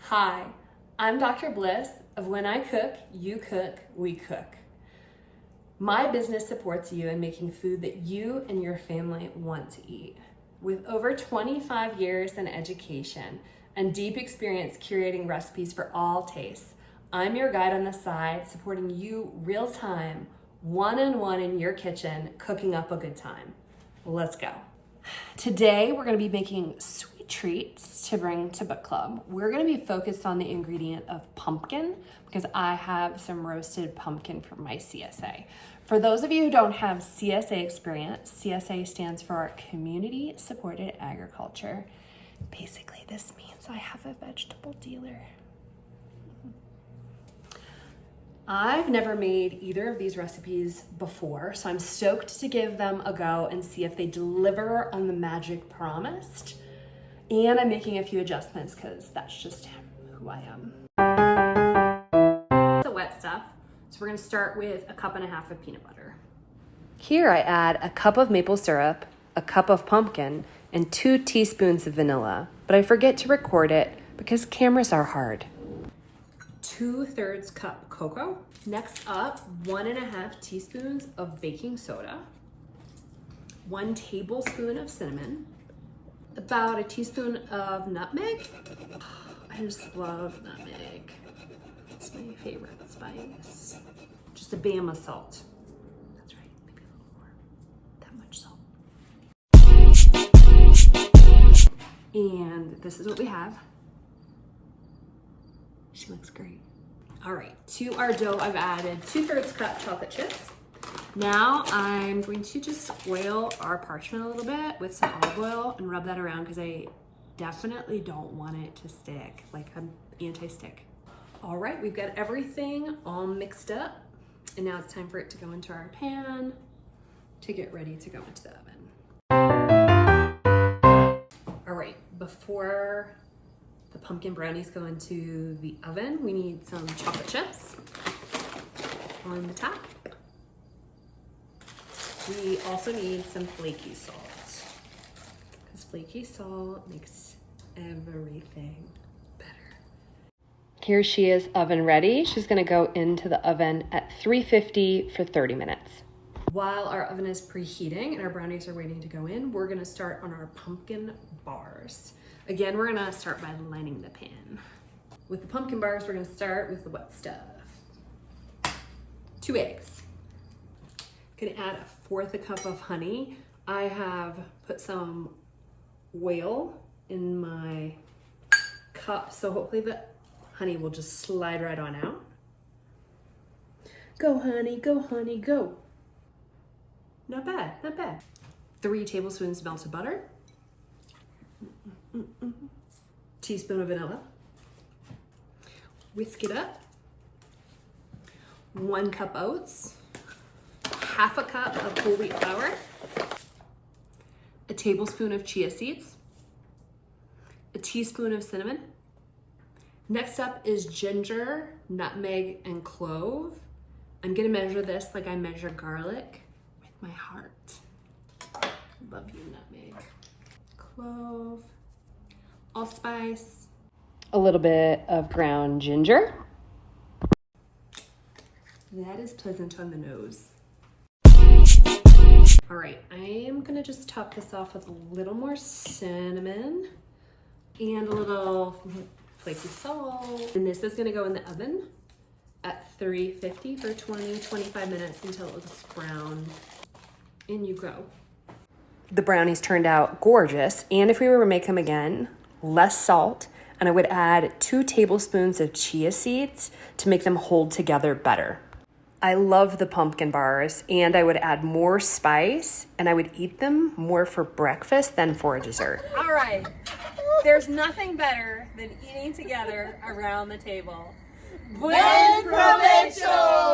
Hi, I'm Dr. Bliss of When I Cook, You Cook, We Cook. My business supports you in making food that you and your family want to eat. With over 25 years in education and deep experience curating recipes for all tastes, I'm your guide on the side, supporting you real time, one-on-one in your kitchen, cooking up a good time. Let's go. Today, we're gonna be making sweet treats to bring to book club. We're gonna be focused on the ingredient of pumpkin because I have some roasted pumpkin for my CSA. For those of you who don't have CSA experience, CSA stands for Community Supported Agriculture. Basically, this means I have a vegetable dealer. I've never made either of these recipes before, so I'm stoked to give them a go and see if they deliver on the magic promised. And I'm making a few adjustments because that's just who I am. The wet stuff. So we're gonna start with a 1.5 cups of peanut butter. Here I add a cup of maple syrup, a cup of pumpkin, and 2 teaspoons of vanilla, but I forget to record it because cameras are hard. 2/3 cup cocoa. Next up, 1.5 teaspoons of baking soda, 1 tablespoon of cinnamon, about a teaspoon of nutmeg. I just love nutmeg. It's my favorite spice. Just a bam of salt. That's right, maybe a little more. That much salt. And this is what we have. She looks great. All right, to our dough, I've added 2/3 cup chocolate chips. Now I'm going to just oil our parchment a little bit with some olive oil and rub that around because I definitely don't want it to stick, like I'm anti-stick. All right, we've got everything all mixed up, and now it's time for it to go into our pan to get ready to go into the oven. All right, before the pumpkin brownies go into the oven, we need some chocolate chips on the top. We also need some flaky salt because flaky salt makes everything better. Here she is, oven ready. She's gonna go into the oven at 350 for 30 minutes. While our oven is preheating and our brownies are waiting to go in, we're gonna start on our pumpkin bars. Again, we're gonna start by lining the pan. With the pumpkin bars, we're gonna start with the wet stuff. 2 eggs. Gonna add 1/4 cup of honey. I have put some oil in my cup, so hopefully the honey will just slide right on out. Go honey, go. Not bad, not bad. 3 tablespoons melted butter. Teaspoon of vanilla. Whisk it up. 1 cup oats. 1/2 cup of whole wheat flour. A tablespoon of chia seeds. A teaspoon of cinnamon. Next up is ginger, nutmeg, and clove. I'm gonna measure this like I measure garlic with my heart. Love you, nutmeg. Clove. Allspice, a little bit of ground ginger. That is pleasant on the nose. All right, I am gonna just top this off with a little more cinnamon and a little flaky salt. And this is gonna go in the oven at 350 for 20-25 minutes until it looks brown. In you go. The brownies turned out gorgeous, and if we were to make them again, less salt, and I would add 2 tablespoons of chia seeds to make them hold together better. I love the pumpkin bars, and I would add more spice, and I would eat them more for breakfast than for a dessert. All right, there's nothing better than eating together around the table. Buen provecho!